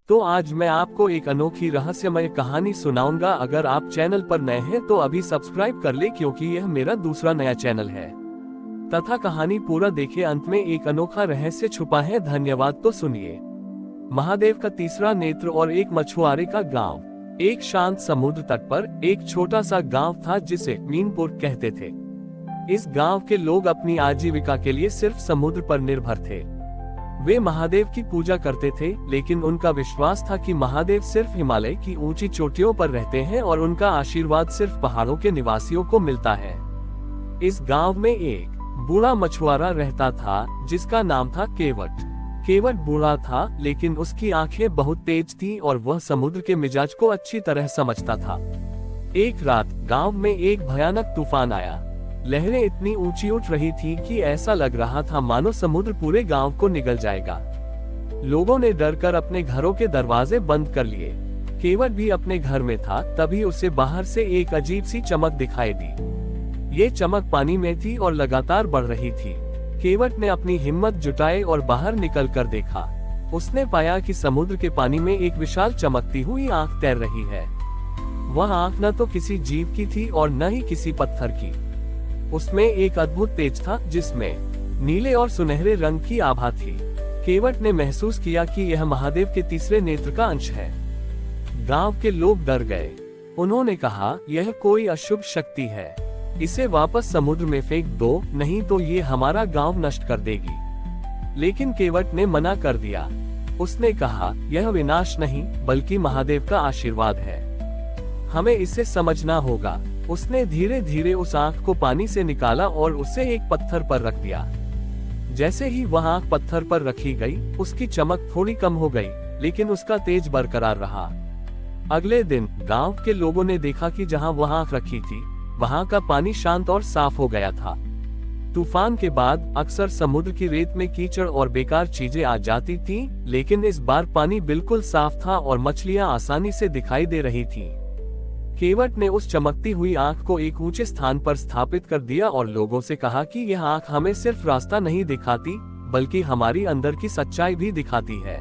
तो आज मैं आपको एक अनोखी रहस्यमय कहानी सुनाऊंगा। अगर आप चैनल पर नए हैं तो अभी सब्सक्राइब कर ले, क्योंकि यह मेरा दूसरा नया चैनल है। तथा कहानी पूरा देखे, अंत में एक अनोखा रहस्य छुपा है। धन्यवाद। तो सुनिए। महादेव का तीसरा नेत्र और एक मछुआरे का गांव। एक शांत समुद्र तट पर एक छोटा सा गांव था जिसे मीनपुर कहते थे। इस गांव के लोग अपनी आजीविका के लिए सिर्फ समुद्र पर निर्भर थे। वे महादेव की पूजा करते थे, लेकिन उनका विश्वास था कि महादेव सिर्फ हिमालय की ऊंची चोटियों पर रहते हैं और उनका आशीर्वाद सिर्फ पहाड़ों के निवासियों को मिलता है। इस गांव में एक बूढ़ा मछुआरा रहता था जिसका नाम था केवट। केवट बूढ़ा था, लेकिन उसकी आंखें बहुत तेज थीं और वह समुद्र के मिजाज को अच्छी तरह समझता था। एक रात गांव में एक भयानक तूफान आया। लहरें इतनी ऊंची उठ रही थी कि ऐसा लग रहा था मानो समुद्र पूरे गांव को निगल जाएगा। लोगों ने डरकर अपने घरों के दरवाजे बंद कर लिए। केवट भी अपने घर में था, तभी उसे बाहर से एक अजीब सी चमक दिखाई दी। ये चमक पानी में थी और लगातार बढ़ रही थी। केवट ने अपनी हिम्मत जुटाई और बाहर निकल कर देखा। उसने पाया कि समुद्र के पानी में एक विशाल चमकती हुई आंख तैर रही है। वह आंख न तो किसी जीव की थी और न ही किसी पत्थर की। उसमें एक अद्भुत तेज था जिसमें नीले और सुनहरे रंग की आभा थी। केवट ने महसूस किया कि यह महादेव के तीसरे नेत्र का अंश है। गांव के लोग डर गए। उन्होंने कहा, यह कोई अशुभ शक्ति है, इसे वापस समुद्र में फेंक दो, नहीं तो ये हमारा गांव नष्ट कर देगी। लेकिन केवट ने मना कर दिया। उसने कहा, यह विनाश नहीं बल्कि महादेव का आशीर्वाद है, हमें इसे समझना होगा। उसने धीरे धीरे उस आंख को पानी से निकाला और उसे एक पत्थर पर रख दिया। जैसे ही वह आंख पत्थर पर रखी गई, उसकी चमक थोड़ी कम हो गई, लेकिन उसका तेज बरकरार रहा। अगले दिन गांव के लोगों ने देखा कि जहां वह आंख रखी थी, वहां का पानी शांत और साफ हो गया था। तूफान के बाद अक्सर समुद्र की रेत में कीचड़ और बेकार चीजें आ जाती थीं, लेकिन इस बार पानी बिल्कुल साफ था और मछलियां आसानी से दिखाई दे रही थीं। केवट ने उस चमकती हुई आंख को एक ऊंचे स्थान पर स्थापित कर दिया और लोगों से कहा कि यह आंख हमें सिर्फ रास्ता नहीं दिखाती, बल्कि हमारी अंदर की सच्चाई भी दिखाती है।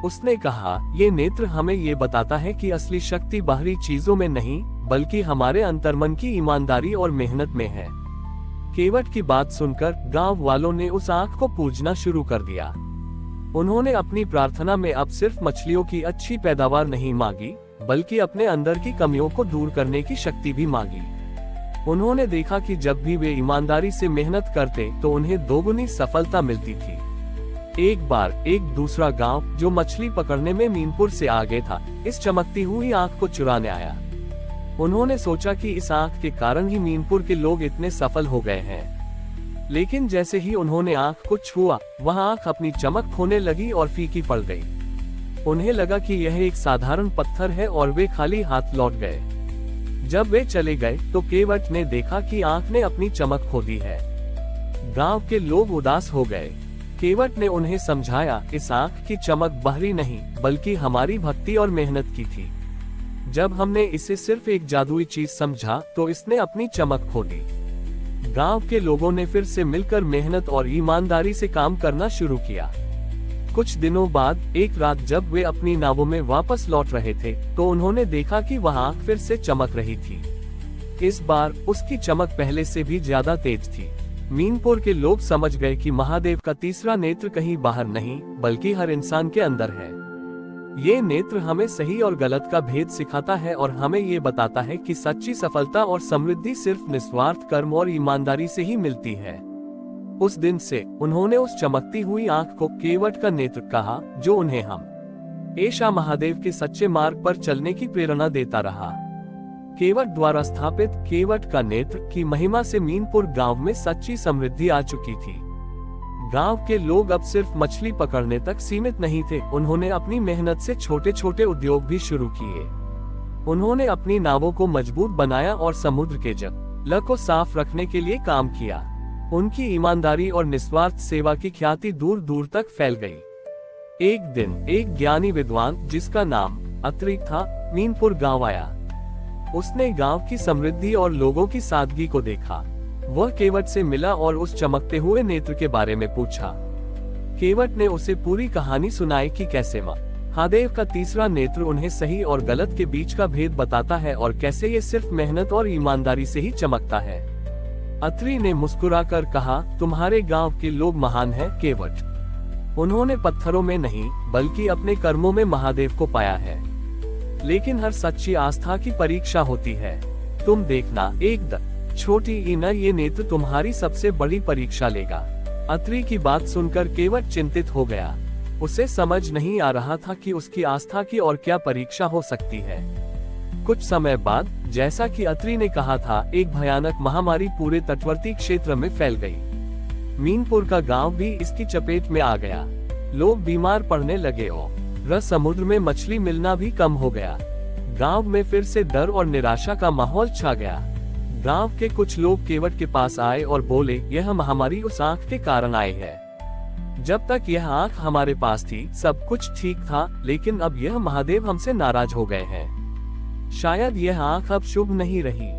उसने कहा, ये नेत्र हमें ये बताता है कि असली शक्ति बाहरी चीजों में नहीं, बल्कि हमारे अंतर्मन की ईमानदारी और मेहनत में है। केवट की बात सुनकर गांव वालों ने उस आंख को पूजना शुरू कर दिया। उन्होंने अपनी प्रार्थना में अब सिर्फ मछलियों की अच्छी पैदावार नहीं मांगी, बल्कि अपने अंदर की कमियों को दूर करने की शक्ति भी मांगी। उन्होंने देखा कि जब भी वे ईमानदारी से मेहनत करते तो उन्हें दोगुनी सफलता मिलती थी। एक बार एक दूसरा गांव जो मछली पकड़ने में मीनपुर से आगे था, इस चमकती हुई आंख को चुराने आया। उन्होंने सोचा कि इस आंख के कारण ही मीनपुर के लोग इतने सफल हो गए हैं। लेकिन जैसे ही उन्होंने आंख को छुआ, वह आंख अपनी चमक खोने लगी और फीकी पड़ गई। उन्हें लगा कि यह एक साधारण पत्थर है और वे खाली हाथ लौट गए। जब वे चले गए तो केवट ने देखा कि आंख ने अपनी चमक खो दी है। गांव के लोग उदास हो गए। केवट ने उन्हें समझाया, इस आंख की चमक बाहरी नहीं बल्कि हमारी भक्ति और मेहनत की थी। जब हमने इसे सिर्फ एक जादुई चीज समझा तो इसने अपनी चमक खो दी। गांव के लोगों ने फिर से मिलकर मेहनत और ईमानदारी से काम करना शुरू किया। कुछ दिनों बाद एक रात जब वे अपनी नावों में वापस लौट रहे थे तो उन्होंने देखा कि वह आंख फिर से चमक रही थी। इस बार उसकी चमक पहले से भी ज्यादा तेज थी। मीनपुर के लोग समझ गए कि महादेव का तीसरा नेत्र कहीं बाहर नहीं बल्कि हर इंसान के अंदर है। ये नेत्र हमें सही और गलत का भेद सिखाता है और हमें ये बताता है कि सच्ची सफलता और समृद्धि सिर्फ निस्वार्थ कर्म और ईमानदारी से ही मिलती है। उस दिन से उन्होंने उस चमकती हुई आंख को केवट का नेत्र कहा, जो उन्हें हमेशा महादेव के सच्चे मार्ग पर चलने की प्रेरणा देता रहा। केवट द्वारा स्थापित केवट का नेत्र की महिमा से मीनपुर गांव में सच्ची समृद्धि आ चुकी थी। गांव के लोग अब सिर्फ मछली पकड़ने तक सीमित नहीं थे, उन्होंने अपनी मेहनत से छोटे छोटे उद्योग भी शुरू किए। उन्होंने अपनी नावों को मजबूत बनाया और समुद्र के जल को साफ रखने के लिए काम किया। उनकी ईमानदारी और निस्वार्थ सेवा की ख्याति दूर दूर तक फैल गई। एक दिन एक ज्ञानी विद्वान जिसका नाम अत्रि था, मीनपुर गांव आया। उसने गांव की समृद्धि और लोगों की सादगी को देखा। वह केवट से मिला और उस चमकते हुए नेत्र के बारे में पूछा। केवट ने उसे पूरी कहानी सुनाई कि कैसे महादेव का तीसरा नेत्र उन्हें सही और गलत के बीच का भेद बताता है और कैसे ये सिर्फ मेहनत और ईमानदारी से ही चमकता है। अत्रि ने मुस्कुराकर कहा, तुम्हारे गांव के लोग महान हैं केवट। उन्होंने पत्थरों में नहीं बल्कि अपने कर्मों में महादेव को पाया है। लेकिन हर सच्ची आस्था की परीक्षा होती है। तुम देखना, एक छोटी ईना ये नेत्र तुम्हारी सबसे बड़ी परीक्षा लेगा। अत्रि की बात सुनकर केवट चिंतित हो गया। उसे समझ नहीं आ रहा था कि उसकी आस्था की और क्या परीक्षा हो सकती है। कुछ समय बाद, जैसा कि अत्रि ने कहा था, एक भयानक महामारी पूरे तटवर्ती क्षेत्र में फैल गई। मीनपुर का गांव भी इसकी चपेट में आ गया। लोग बीमार पड़ने लगे और समुद्र में मछली मिलना भी कम हो गया। गांव में फिर से डर और निराशा का माहौल छा गया। गांव के कुछ लोग केवट के पास आए और बोले, यह महामारी उस आंख के कारण आई है। जब तक यह आंख हमारे पास थी सब कुछ ठीक था, लेकिन अब यह महादेव हमसे नाराज हो गए हैं। शायद यह आंख अब शुभ नहीं रही।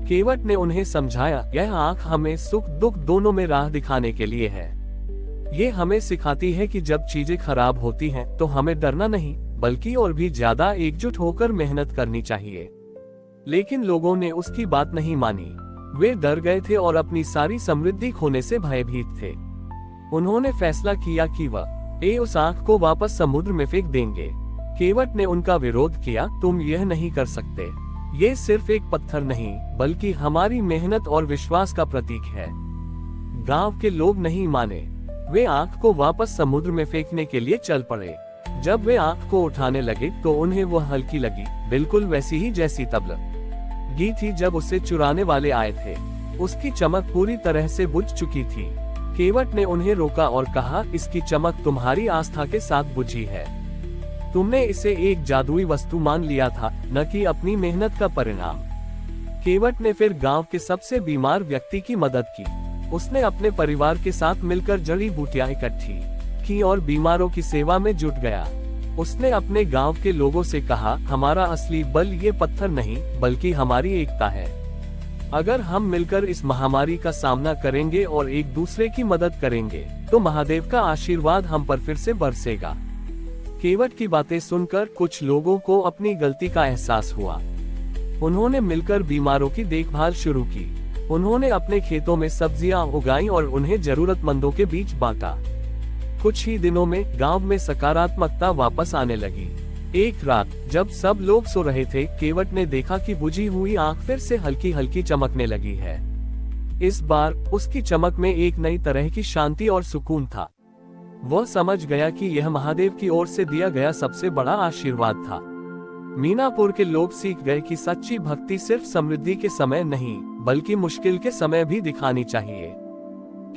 केवट ने उन्हें समझाया, यह आंख हमें सुख दुख दोनों में राह दिखाने के लिए है। ये हमें सिखाती है कि जब चीजें खराब होती हैं तो हमें डरना नहीं बल्कि और भी ज्यादा एकजुट होकर मेहनत करनी चाहिए। लेकिन लोगों ने उसकी बात नहीं मानी। वे डर गए थे और अपनी सारी समृद्धि खोने से भयभीत थे। उन्होंने फैसला किया कि वह उस आंख को वापस समुद्र में फेंक देंगे। केवट ने उनका विरोध किया, तुम यह नहीं कर सकते। ये सिर्फ एक पत्थर नहीं बल्कि हमारी मेहनत और विश्वास का प्रतीक है। गांव के लोग नहीं माने। वे आंख को वापस समुद्र में फेंकने के लिए चल पड़े। जब वे आंख को उठाने लगे तो उन्हें वह हल्की लगी, बिल्कुल वैसी ही जैसी तब लगी थी जब उसे चुराने वाले आए थे। उसकी चमक पूरी तरह से बुझ चुकी थी। केवट ने उन्हें रोका और कहा, इसकी चमक तुम्हारी आस्था के साथ बुझी है। तुमने इसे एक जादुई वस्तु मान लिया था, न कि अपनी मेहनत का परिणाम। केवट ने फिर गांव के सबसे बीमार व्यक्ति की मदद की। उसने अपने परिवार के साथ मिलकर जड़ी बूटियां इकट्ठी की और बीमारों की सेवा में जुट गया। उसने अपने गांव के लोगों से कहा, हमारा असली बल ये पत्थर नहीं बल्कि हमारी एकता है। अगर हम मिलकर इस महामारी का सामना करेंगे और एक दूसरे की मदद करेंगे तो महादेव का आशीर्वाद हम पर फिर से बरसेगा। केवट की बातें सुनकर कुछ लोगों को अपनी गलती का एहसास हुआ। उन्होंने मिलकर बीमारों की देखभाल शुरू की। उन्होंने अपने खेतों में सब्जियां उगाई और उन्हें जरूरतमंदों के बीच बांटा। कुछ ही दिनों में गांव में सकारात्मकता वापस आने लगी। एक रात जब सब लोग सो रहे थे, केवट ने देखा कि बुझी हुई आंख फिर से हल्की हल्की चमकने लगी है। इस बार उसकी चमक में एक नई तरह की शांति और सुकून था। वह समझ गया कि यह महादेव की ओर से दिया गया सबसे बड़ा आशीर्वाद था। मीनापुर के लोग सीख गए कि सच्ची भक्ति सिर्फ समृद्धि के समय नहीं बल्कि मुश्किल के समय भी दिखानी चाहिए।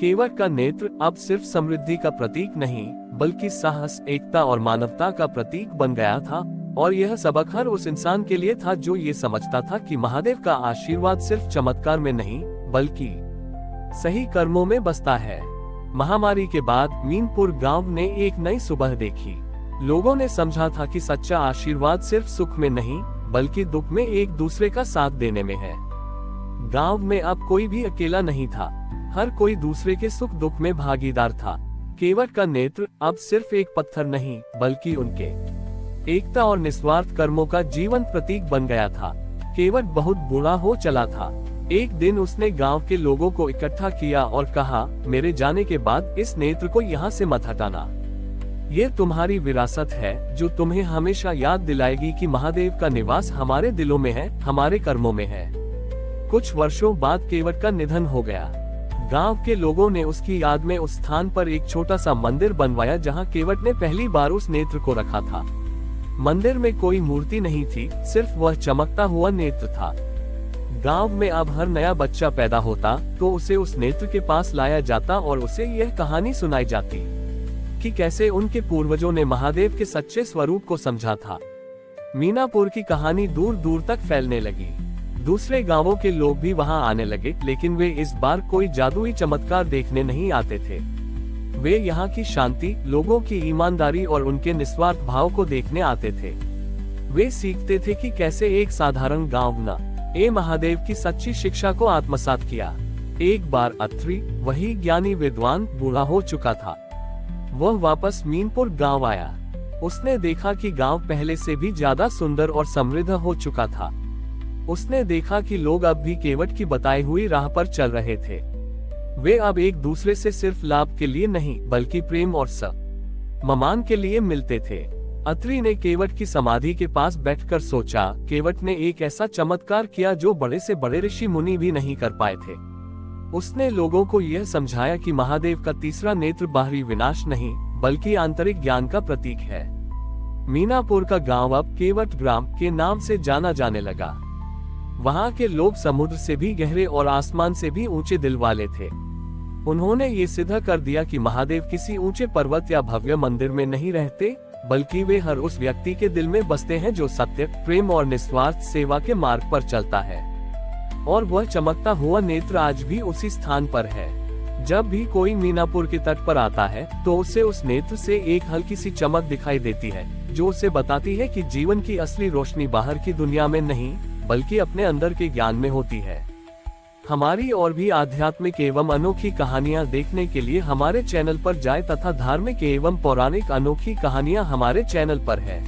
केवट का नेत्र अब सिर्फ समृद्धि का प्रतीक नहीं बल्कि साहस, एकता और मानवता का प्रतीक बन गया था। और यह सबक हर उस इंसान के लिए था जो ये समझता था कि महादेव का आशीर्वाद सिर्फ चमत्कार में नहीं बल्कि सही कर्मों में बसता है। महामारी के बाद मीनपुर गांव ने एक नई सुबह देखी। लोगों ने समझा था कि सच्चा आशीर्वाद सिर्फ सुख में नहीं बल्कि दुख में एक दूसरे का साथ देने में है। गांव में अब कोई भी अकेला नहीं था। हर कोई दूसरे के सुख दुख में भागीदार था। केवट का नेत्र अब सिर्फ एक पत्थर नहीं बल्कि उनके एकता और निस्वार्थ कर्मों का जीवंत प्रतीक बन गया था। केवट बहुत बुरा हो चला था। एक दिन उसने गांव के लोगों को इकट्ठा किया और कहा, मेरे जाने के बाद इस नेत्र को यहाँ से मत हटाना। ये तुम्हारी विरासत है जो तुम्हें हमेशा याद दिलाएगी कि महादेव का निवास हमारे दिलों में है, हमारे कर्मों में है। कुछ वर्षों बाद केवट का निधन हो गया। गांव के लोगों ने उसकी याद में उस स्थान पर एक छोटा सा मंदिर बनवाया जहां केवट ने पहली बार उस नेत्र को रखा था। मंदिर में कोई मूर्ति नहीं थी, सिर्फ वह चमकता हुआ नेत्र था। गांव में अब हर नया बच्चा पैदा होता तो उसे उस नेत्र के पास लाया जाता और उसे यह कहानी सुनाई जाती कि कैसे उनके पूर्वजों ने महादेव के सच्चे स्वरूप को समझा था। मीनापुर की कहानी दूर दूर तक फैलने लगी। दूसरे गांवों के लोग भी वहां आने लगे, लेकिन वे इस बार कोई जादुई चमत्कार देखने नहीं आते थे। वे यहाँ की शांति, लोगों की ईमानदारी और उनके निस्वार्थ भाव को देखने आते थे। वे सीखते थे कि कैसे एक साधारण गांव ने महादेव की सच्ची शिक्षा को आत्मसात किया। एक बार अत्रि, वही ज्ञानी विद्वान, बूढ़ा हो चुका था। वह वापस मीनपुर गांव आया। उसने देखा कि गांव पहले से भी ज्यादा सुंदर और समृद्ध हो चुका था। उसने देखा कि लोग अब भी केवट की बताई हुई राह पर चल रहे थे। वे अब एक दूसरे से सिर्फ लाभ के लिए नहीं बल्कि प्रेम और सम्मान के लिए मिलते थे। अत्रि ने केवट की समाधि के पास बैठकर सोचा। केवट ने एक ऐसा चमत्कार किया जो बड़े से बड़े ऋषि मुनि भी नहीं कर पाए थे। उसने लोगों को यह समझाया कि महादेव का तीसरा नेत्र बाहरी विनाश नहीं बल्कि आंतरिक ज्ञान का प्रतीक है। मीनापुर का गांव अब केवट ग्राम के नाम से जाना जाने लगा। वहां के लोग समुद्र से भी गहरे और आसमान से भी ऊंचे दिल वाले थे। उन्होंने ये सिद्ध कर दिया कि महादेव किसी ऊंचे पर्वत या भव्य मंदिर में नहीं रहते बल्कि वे हर उस व्यक्ति के दिल में बसते हैं जो सत्य, प्रेम और निस्वार्थ सेवा के मार्ग पर चलता है। और वह चमकता हुआ नेत्र आज भी उसी स्थान पर है। जब भी कोई मीनापुर के तट पर आता है तो उसे उस नेत्र से एक हल्की सी चमक दिखाई देती है जो उसे बताती है कि जीवन की असली रोशनी बाहर की दुनिया में नहीं बल्कि अपने अंदर के ज्ञान में होती है। हमारी और भी आध्यात्मिक एवं अनोखी कहानियां देखने के लिए हमारे चैनल पर जाएं तथा धार्मिक एवं पौराणिक अनोखी कहानियां हमारे चैनल पर है।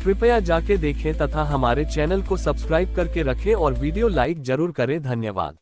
कृपया जाके देखें तथा हमारे चैनल को सब्सक्राइब करके रखें और वीडियो लाइक जरूर करें। धन्यवाद।